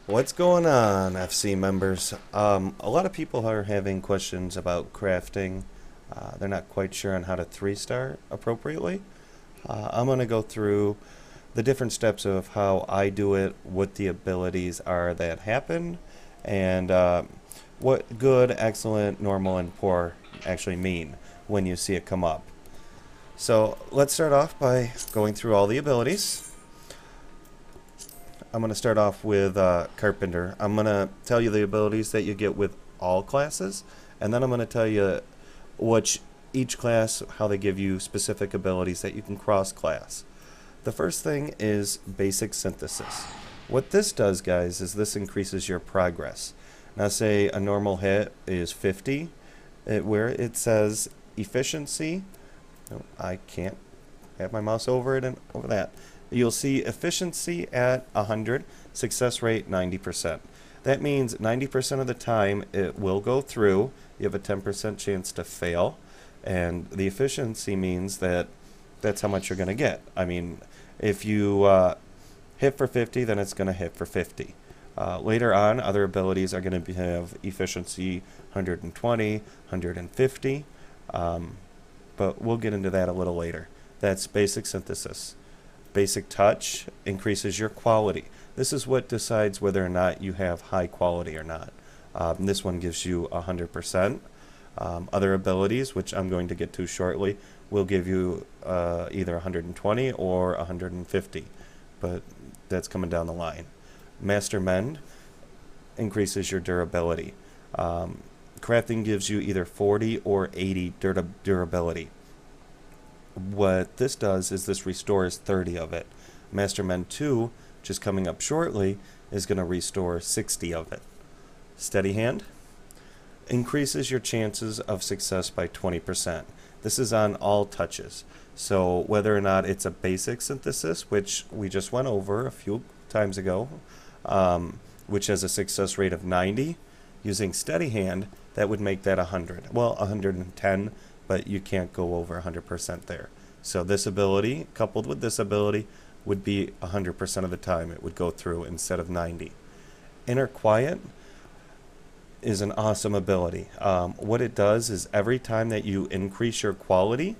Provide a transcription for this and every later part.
What's going on, FC members? A lot of people are having questions about crafting. They're not quite sure on how to 3-star appropriately. I'm going to go through the different steps of how I do it, what the abilities are that happen, and what good, excellent, normal, and poor actually mean when you see it come up. So let's start off by going through all the abilities. I'm going to start off with Carpenter. I'm going to tell you the abilities that you get with all classes, and then I'm going to tell you which each class, how they give you specific abilities that you can cross-class. The first thing is basic synthesis. What this does, guys, is this increases your progress. Now say a normal hit is 50, where it says efficiency. No, I can't have my mouse over it and over that. You'll see efficiency at 100, success rate 90%. That means 90% of the time it will go through. You have a 10% chance to fail. And the efficiency means that that's how much you're going to get. I mean, if you hit for 50, then it's going to hit for 50. Later on, other abilities are going to have efficiency 120, 150. But we'll get into that a little later. That's basic synthesis. Basic touch increases your quality. This is what decides whether or not you have high quality or not. This one gives you 100%. Other abilities, which I'm going to get to shortly, will give you either 120 or 150, but that's coming down the line. Master Mend increases your durability. Crafting gives you either 40 or 80 durability. What this does is this restores 30 of it. Master Mend 2, which is coming up shortly, is going to restore 60 of it. Steady Hand increases your chances of success by 20%. This is on all touches. So whether or not it's a basic synthesis, which we just went over a few times ago, which has a success rate of 90, using Steady Hand, that would make that 100. Well, 110, but you can't go over 100% there. So this ability, coupled with this ability, would be 100% of the time it would go through instead of 90. Inner Quiet is an awesome ability. What it does is every time that you increase your quality,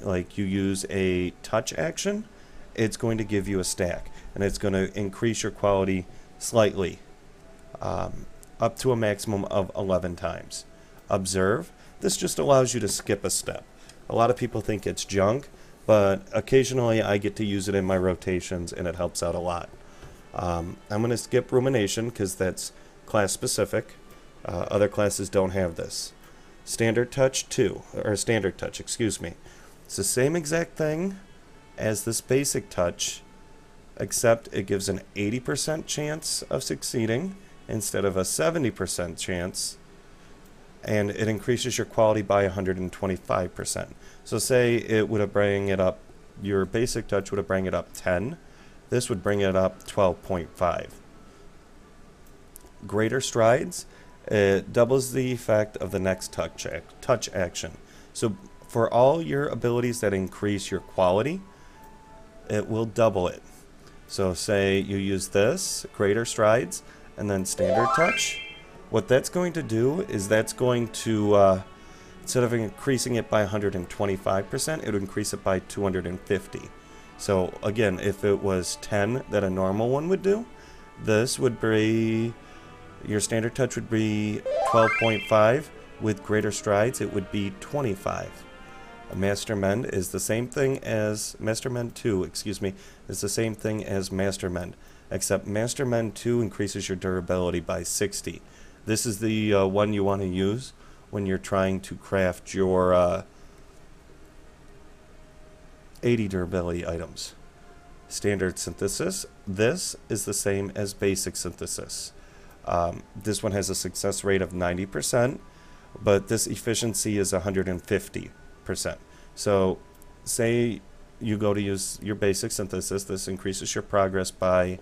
like you use a touch action, it's going to give you a stack, and it's going to increase your quality slightly, up to a maximum of 11 times. Observe. This just allows you to skip a step. A lot of people think it's junk, but occasionally I get to use it in my rotations and it helps out a lot. I'm going to skip Rumination because that's class specific. Other classes don't have this. Standard Touch 2, or Standard Touch, excuse me. It's the same exact thing as this basic touch, except it gives an 80% chance of succeeding instead of a 70% chance, and it increases your quality by 125%. So say it would have bring it up, your basic touch would have bring it up 10. This would bring it up 12.5. Greater Strides, it doubles the effect of the next touch action. So for all your abilities that increase your quality, it will double it. So say you use this, Greater Strides, and then Standard Touch. What that's going to do is that's going to, instead of increasing it by 125%, it would increase it by 250. So again, if it was 10 that a normal one would do, this would be, your Standard Touch would be 12.5. With Greater Strides, it would be 25. A Master Mend is the same thing as, Master Mend 2, excuse me, is the same thing as Master Mend, except Master Mend 2 increases your durability by 60. This is the one you want to use when you're trying to craft your 80 durability items. Standard Synthesis, this is the same as Basic Synthesis. This one has a success rate of 90%, but this efficiency is 150%. So say you go to use your Basic Synthesis, this increases your progress by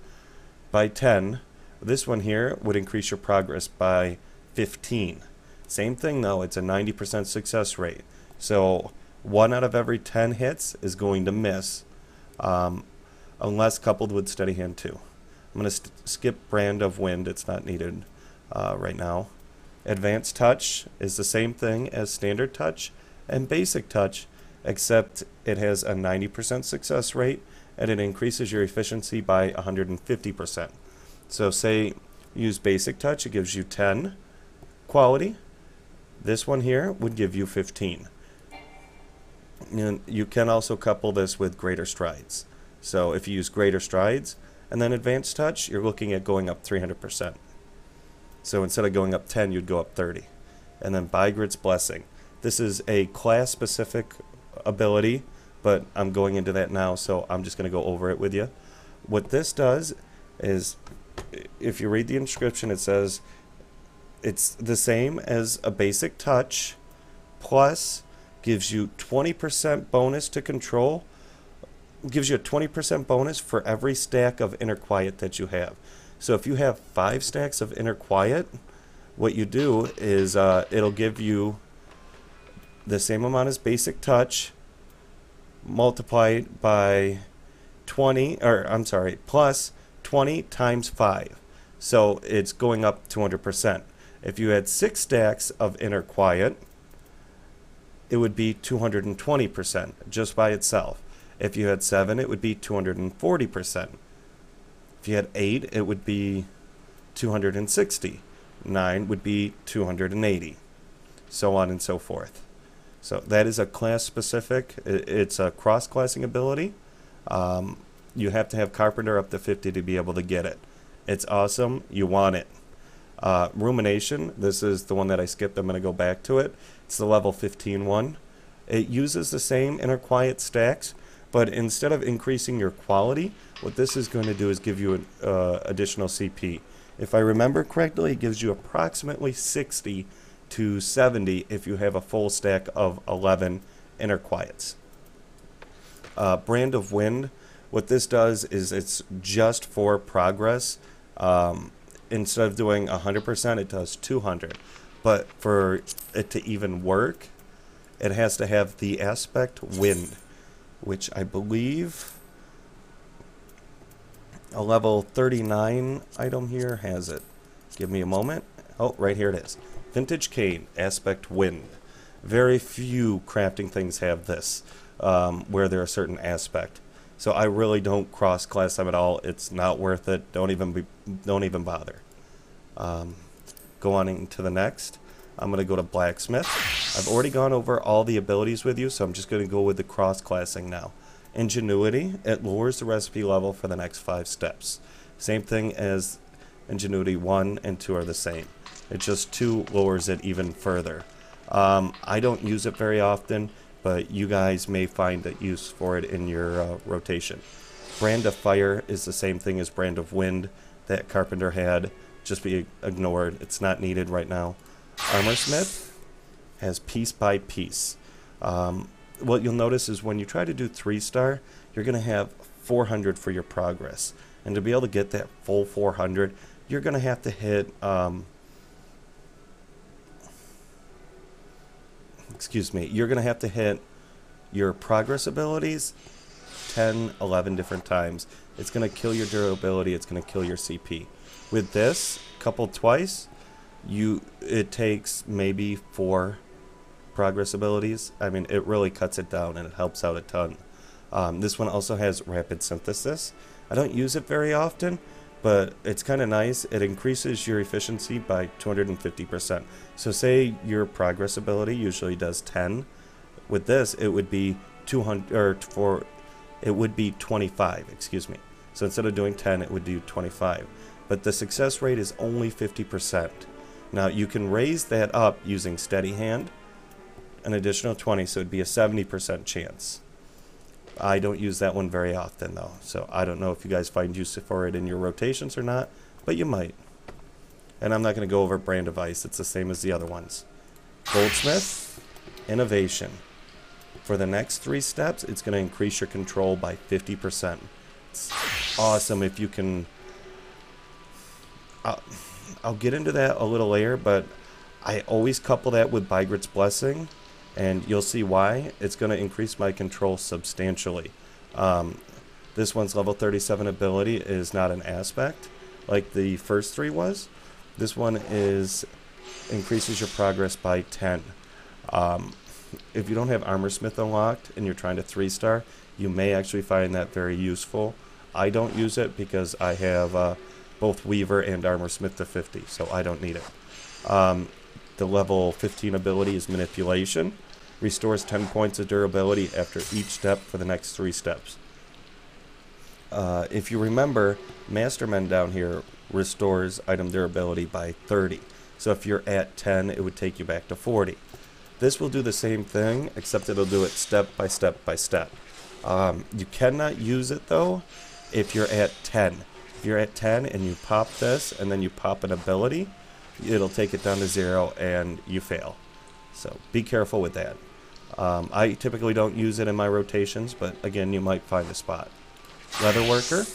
10. This one here would increase your progress by 15. Same thing though, it's a 90% success rate. So 1 out of every 10 hits is going to miss, unless coupled with Steady Hand 2. I'm going to skip Brand of Wind. It's not needed right now. Advanced Touch is the same thing as Standard Touch and Basic Touch, except it has a 90% success rate and it increases your efficiency by 150%. So say use Basic Touch, it gives you 10 quality. This one here would give you 15. And you can also couple this with Greater Strides. So if you use Greater Strides and then Advanced Touch, you're looking at going up 300%. So instead of going up 10, you'd go up 30. And then Bygrit's Blessing. This is a class-specific ability, but I'm going into that now, so I'm just going to go over it with you. What this does is, if you read the inscription, it says it's the same as a Basic Touch, plus gives you 20% bonus to control, gives you a 20% bonus for every stack of Inner Quiet that you have. So if you have 5 stacks of Inner Quiet, what you do is it'll give you the same amount as Basic Touch multiplied by 20, or I'm sorry, plus 20 times 5. So it's going up 200%. If you had 6 stacks of Inner Quiet, it would be 220% just by itself. If you had 7, it would be 240%. If you had 8, it would be 260. 9 would be 280. So on and so forth. So that is a class specific. It's a cross-classing ability. You have to have Carpenter up to 50 to be able to get it. It's awesome. You want it. Rumination. This is the one that I skipped. I'm going to go back to it. It's the level 15 one. It uses the same Inner Quiet stacks, but instead of increasing your quality, what this is going to do is give you an additional CP. If I remember correctly, it gives you approximately 60 to 70 if you have a full stack of 11 Inner Quiets. Brand of Wind, what this does is it's just for progress. Instead of doing 100%, it does 200. But for it to even work, it has to have the aspect Wind, which I believe a level 39 item here has it. Give me a moment. Oh, right here it is. Vintage Cane, Aspect Wind. Very few crafting things have this, where they're a certain aspect. So I really don't cross-class them at all. It's not worth it. Don't even bother. Go on into the next. I'm going to go to Blacksmith. I've already gone over all the abilities with you, so I'm just going to go with the cross-classing now. Ingenuity, it lowers the recipe level for the next 5 steps. Same thing as Ingenuity 1 and 2 are the same. It just 2 lowers it even further. I don't use it very often, but you guys may find a use for it in your rotation. Brand of Fire is the same thing as Brand of Wind that Carpenter had. Just be ignored. It's not needed right now. Armorsmith has Piece by Piece. What you'll notice is when you try to do 3-star, you're going to have 400 for your progress. And to be able to get that full 400, you're going to have to hit, you're going to have to hit your progress abilities 10, 11 different times. It's going to kill your durability, it's going to kill your CP. With this, coupled twice, it takes maybe 4 progress abilities. I mean, it really cuts it down and it helps out a ton. This one also has Rapid Synthesis. I don't use it very often, but it's kind of nice. It increases your efficiency by 250%. So say your progress ability usually does 10. With this, it would be 25, excuse me. So instead of doing 10, it would do 25. But the success rate is only 50%. Now you can raise that up using Steady Hand, an additional 20, so it'd be a 70% chance. I don't use that one very often though, so I don't know if you guys find use for it in your rotations or not, but you might. And I'm not going to go over Brand of Ice, it's the same as the other ones. Goldsmith, Innovation. For the next 3 steps, it's going to increase your control by 50%. It's awesome if you can... I'll get into that a little later, but I always couple that with Bygrit's Blessing, and you'll see why. It's going to increase my control substantially. This one's level 37 ability is not an aspect like the first three was. This one is increases your progress by 10. If you don't have Armor Smith unlocked and you're trying to 3-star, you may actually find that very useful. I don't use it because I have both Weaver and Armor Smith to 50, so I don't need it. The level 15 ability is Manipulation. Restores 10 points of durability after each step for the next 3 steps. If you remember, Masterman down here restores item durability by 30. So if you're at 10, it would take you back to 40. This will do the same thing, except it'll do it step by step by step. You cannot use it though if you're at 10. If you're at 10 and you pop this and then you pop an ability, it'll take it down to 0 and you fail. So be careful with that. I typically don't use it in my rotations, but again, you might find a spot. Leatherworker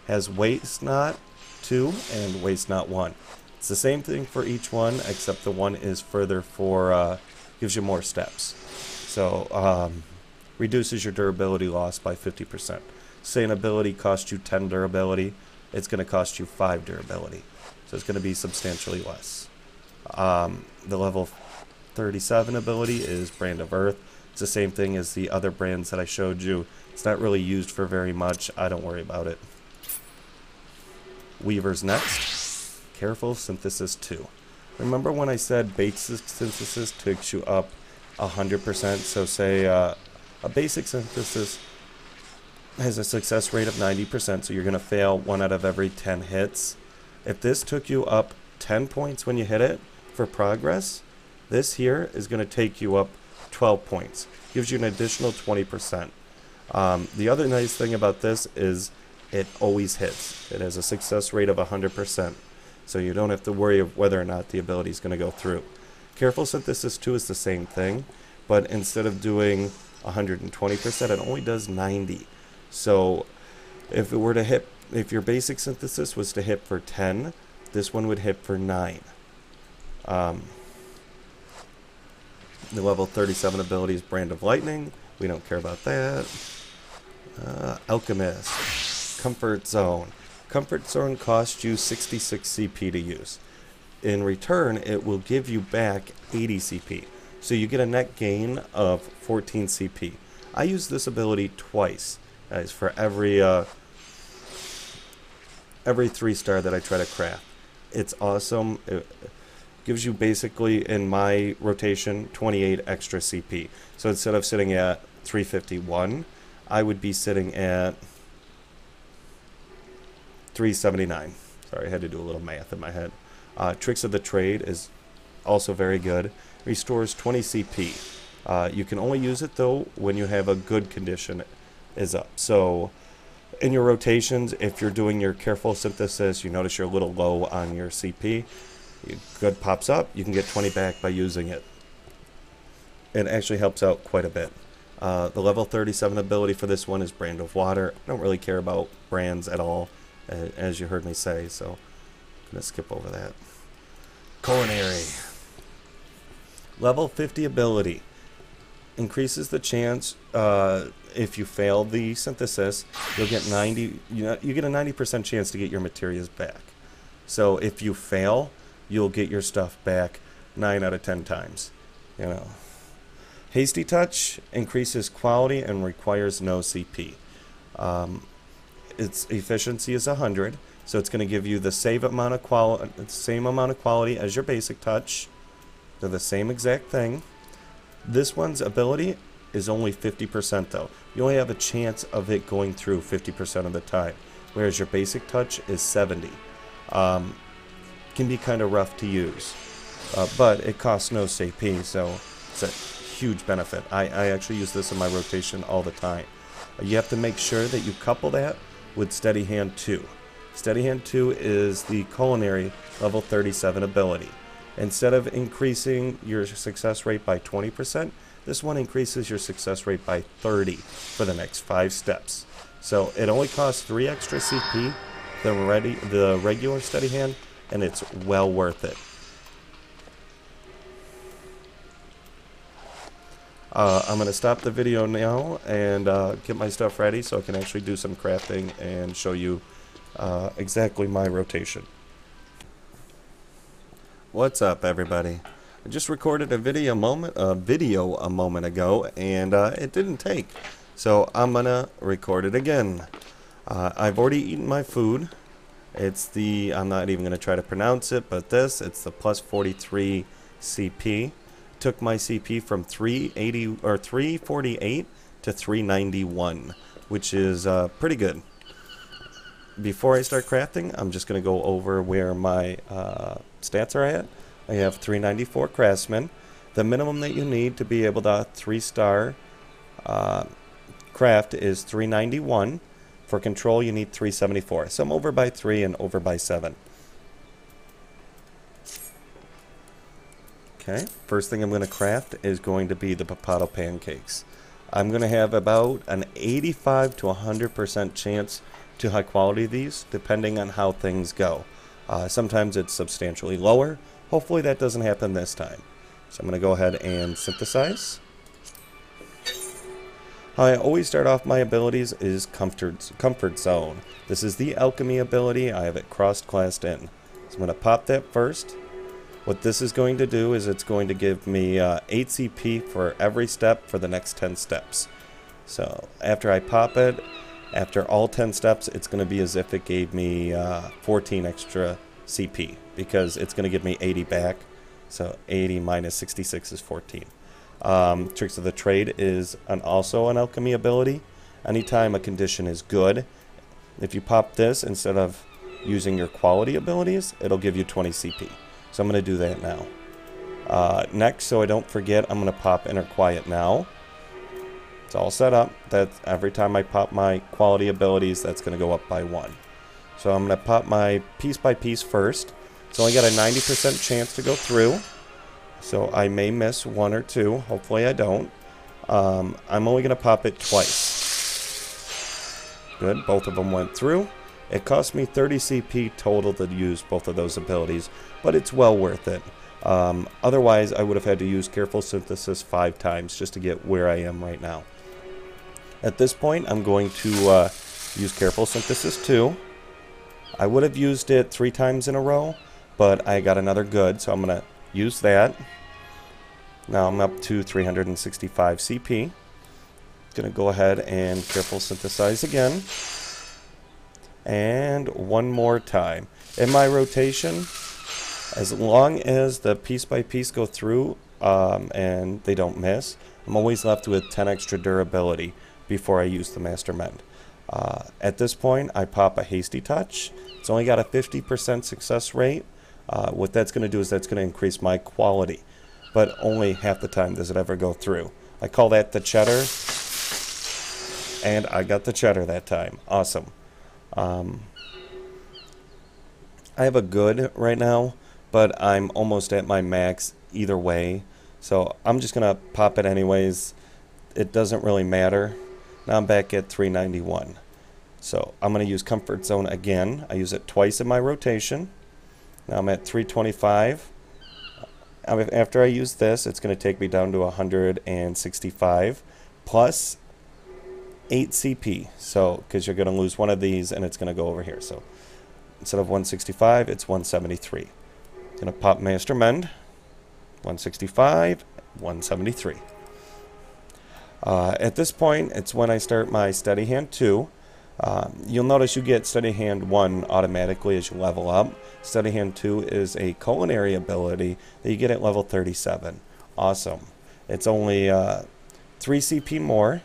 has Waste Knot 2 and Waste Knot 1. It's the same thing for each one, except the one is further for, gives you more steps. So, reduces your durability loss by 50%. Say an ability costs you 10 durability, it's going to cost you 5 durability. So it's going to be substantially less. The level 37 ability is Brand of Earth. It's the same thing as the other brands that I showed you. It's not really used for very much. I don't worry about it. Weaver's next. Careful Synthesis 2. Remember when I said basic synthesis takes you up 100%? So say a basic synthesis has a success rate of 90%, so you're going to fail 1 out of every 10 hits. If this took you up 10 points when you hit it for progress, this here is going to take you up 12 points. Gives you an additional 20%. The other nice thing about this is it always hits. It has a success rate of 100%. So you don't have to worry of whether or not the ability is going to go through. Careful Synthesis 2 is the same thing, but instead of doing 120%, it only does 90. So if it were to hit, if your basic synthesis was to hit for 10, this one would hit for 9. The level 37 ability is Brand of Lightning. We don't care about that. Alchemist. Comfort Zone. Comfort Zone costs you 66 CP to use. In return, it will give you back 80 CP. So you get a net gain of 14 CP. I use this ability twice, guys, for every 3-star that I try to craft. It's awesome. It gives you basically, in my rotation, 28 extra CP. So instead of sitting at 351, I would be sitting at 379. Sorry, I had to do a little math in my head. Tricks of the Trade is also very good. Restores 20 CP. You can only use it though when you have a good condition is up. So in your rotations, if you're doing your careful synthesis, you notice you're a little low on your CP, good pops up, you can get 20 back by using it. It actually helps out quite a bit. The level 37 ability for this one is Brand of Water. I don't really care about brands at all, as you heard me say, so I'm going to skip over that. Culinary. Level 50 ability. Increases the chance, if you fail the synthesis, you'll get 90, you get a 90% chance to get your materials back. So if you fail, you'll get your stuff back 9 out of 10 times. Hasty Touch increases quality and requires no CP. Its efficiency is 100, so it's going to give you the same amount of quality as your basic touch. They're the same exact thing. This one's ability is only 50% though. You only have a chance of it going through 50% of the time, whereas your basic touch is 70. Can be kind of rough to use, but it costs no CP, so it's a huge benefit. I actually use this in my rotation all the time. You have to make sure that you couple that with Steady Hand 2. Steady Hand 2 is the culinary level 37 ability. Instead of increasing your success rate by 20%, this one increases your success rate by 30 for the next 5 steps. So it only costs 3 extra CP, the regular Steady Hand, and it's well worth it. I'm going to stop the video now and get my stuff ready so I can actually do some crafting and show you exactly my rotation. What's up, everybody? I just recorded a video a moment ago, and it didn't take, so I'm gonna record it again. I've already eaten my food. It's the, I'm not even gonna try to pronounce it, but it's the plus 43 CP. Took my CP from 380 or 348 to 391, which is pretty good. Before I start crafting, I'm just going to go over where my stats are at. I have 394 craftsman. The minimum that you need to be able to 3-star craft is 391. For control, you need 374. So I'm over by 3 and over by 7. Okay, first thing I'm going to craft is going to be the potato pancakes. I'm going to have about an 85 to 100% chance to high quality these, depending on how things go. Sometimes it's substantially lower. Hopefully that doesn't happen this time. So I'm going to go ahead and synthesize. How I always start off my abilities is comfort zone. This is the alchemy ability. I have it cross-classed in. So I'm going to pop that first. What this is going to do is it's going to give me 8 CP for every step for the next 10 steps. So after I pop it, after all 10 steps, it's going to be as if it gave me 14 extra CP, because it's going to give me 80 back. So 80 minus 66 is 14. Tricks of the Trade is also an alchemy ability. Anytime a condition is good, if you pop this instead of using your quality abilities, it'll give you 20 CP. So I'm going to do that now. Next, so I don't forget, I'm going to pop Inner Quiet now. It's all set up. That every time I pop my quality abilities, that's going to go up by 1. So I'm going to pop my piece by piece first. It's only got a 90% chance to go through, so I may miss 1 or 2. Hopefully I don't. I'm only going to pop it twice. Good, both of them went through. It cost me 30 CP total to use both of those abilities, but it's well worth it. Otherwise, I would have had to use Careful Synthesis 5 times just to get where I am right now. At this point, I'm going to use Careful Synthesis 2. I would have used it 3 times in a row, but I got another good, so I'm going to use that. Now I'm up to 365 CP. Going to go ahead and Careful Synthesize again. And one more time. In my rotation, as long as the piece by piece go through and they don't miss, I'm always left with 10 extra durability before I use the Master Mend. At this point, I pop a Hasty Touch. It's only got a 50% success rate. What that's going to do is that's going to increase my quality, but only half the time does it ever go through. I call that the cheddar, and I got the cheddar that time. Awesome. I have a good right now, but I'm almost at my max either way, so I'm just going to pop it anyways. It doesn't really matter. Now I'm back at 391. So I'm going to use Comfort Zone again. I use it twice in my rotation. Now I'm at 325. After I use this, it's going to take me down to 165 plus 8 CP. So, because you're going to lose one of these and it's going to go over here. So instead of 165, it's 173. I'm going to pop Master Mend. 165, 173. At this point, it's when I start my Steady Hand 2. You'll notice you get Steady Hand 1 automatically as you level up. Steady Hand 2 is a culinary ability that you get at level 37. Awesome. It's only 3 CP more,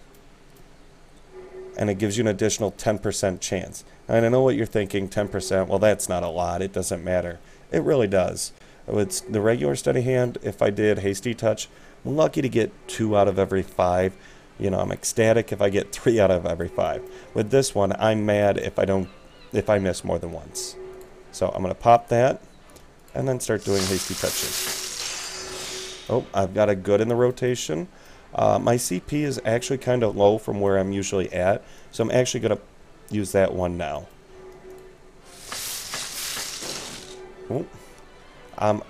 and it gives you an additional 10% chance. And I know what you're thinking, 10%, well, that's not a lot. It doesn't matter. It really does. With the regular Steady Hand, if I did Hasty Touch, I'm lucky to get 2 out of every 5. You know, I'm ecstatic if I get 3 out of every 5. With this one, I'm mad if I miss more than once. So I'm going to pop that and then start doing Hasty Touches. Oh, I've got a good in the rotation. My CP is actually kind of low from where I'm usually at, so I'm actually going to use that one now. Oh. I'm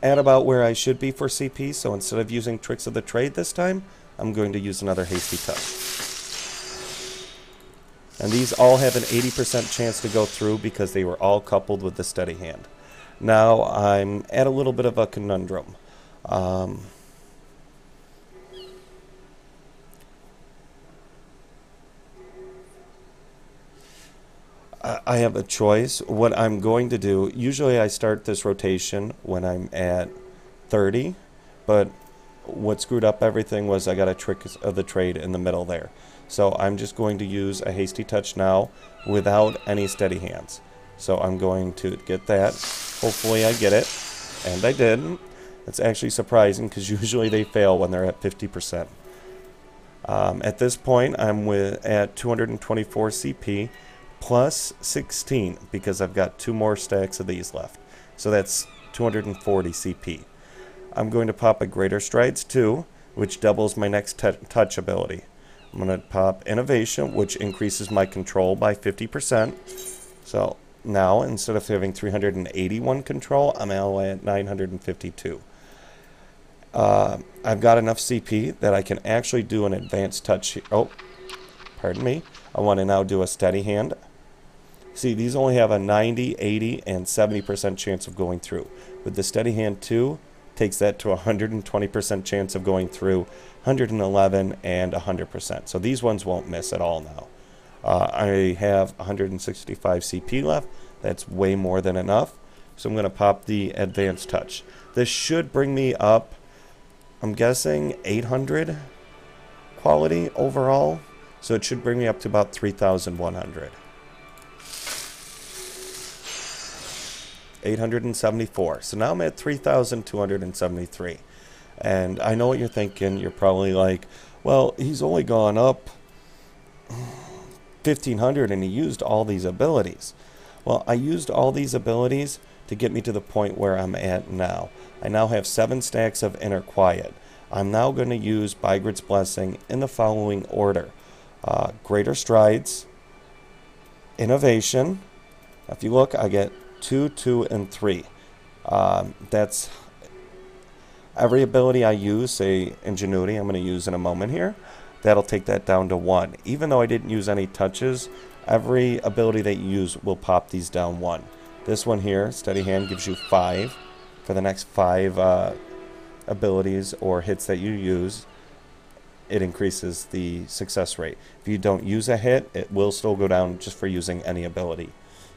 at about where I should be for CP, so instead of using Tricks of the Trade this time, I'm going to use another hasty touch. And these all have an 80% chance to go through because they were all coupled with the steady hand. Now I'm at a little bit of a conundrum. I have a choice. What I'm going to do, usually I start this rotation when I'm at 30, but what screwed up everything was I got a trick of the trade in the middle there. So I'm just going to use a hasty touch now without any steady hands. So I'm going to get that. Hopefully I get it. And I did. It's actually surprising because usually they fail when they're at 50%. At this point I'm at 224 CP plus 16 because I've got 2 more stacks of these left. So that's 240 CP. I'm going to pop a Greater Strides 2, which doubles my next touch ability. I'm going to pop Innovation, which increases my control by 50%. So now, instead of having 381 control, I'm now at 952. I've got enough CP that I can actually do an advanced touch here. Oh, pardon me. I want to now do a steady hand. See, these only have a 90, 80, and 70% chance of going through. With the steady hand 2, takes that to 120% chance of going through, 111 and 100%. So these ones won't miss at all now. I have 165 CP left. That's way more than enough. So I'm going to pop the advanced touch. This should bring me up, I'm guessing, 800 quality overall. So it should bring me up to about 3,100. 874. So now I'm at 3,273. And I know what you're thinking. You're probably like, well, he's only gone up 1,500 and he used all these abilities. Well, I used all these abilities to get me to the point where I'm at now. I now have 7 stacks of Inner Quiet. I'm now going to use Bygrit's Blessing in the following order. Greater Strides, Innovation. If you look, I get 2, 2, and 3. That's every ability I use, say Ingenuity, I'm going to use in a moment here. That'll take that down to 1. Even though I didn't use any touches, every ability that you use will pop these down 1. This one here, Steady Hand, gives you 5 for the next 5 abilities or hits that you use. It increases the success rate. If you don't use a hit, it will still go down just for using any ability.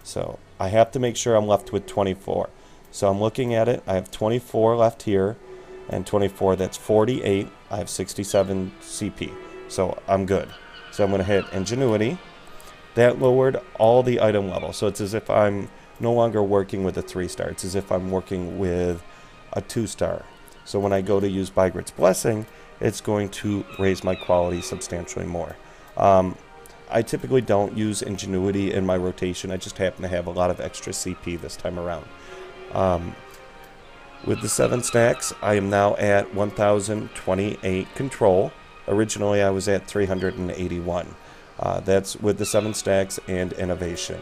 So I have to make sure I'm left with 24. So I'm looking at it. I have 24 left here, and 24, that's 48. I have 67 CP. So I'm good. So I'm going to hit Ingenuity. That lowered all the item levels. So it's as if I'm no longer working with a 3-star. It's as if I'm working with a 2-star. So when I go to use Bygrit's Blessing, it's going to raise my quality substantially more. I typically don't use Ingenuity in my rotation. I just happen to have a lot of extra CP this time around. With the 7 stacks, I am now at 1,028 control. Originally, I was at 381. That's with the 7 stacks and Innovation.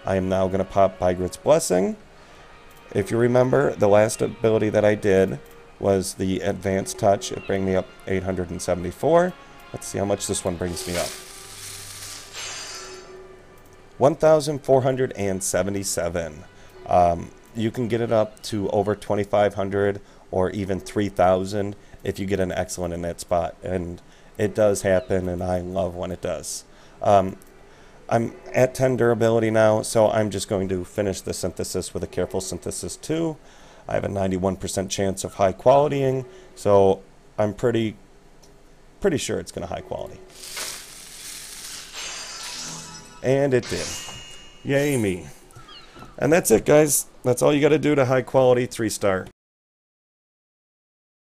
I am now going to pop Bygrit's Blessing. If you remember, the last ability that I did was the Advanced Touch. It brings me up 874. Let's see how much this one brings me up. 1,477. You can get it up to over 2,500 or even 3,000 if you get an excellent in that spot. And it does happen, and I love when it does. I'm at 10 durability now, so I'm just going to finish the synthesis with a Careful Synthesis 2. I have a 91% chance of high qualitying, so I'm pretty sure it's going to high quality. And it did. Yay me. And that's it, guys. That's all you got to do to high quality 3-star.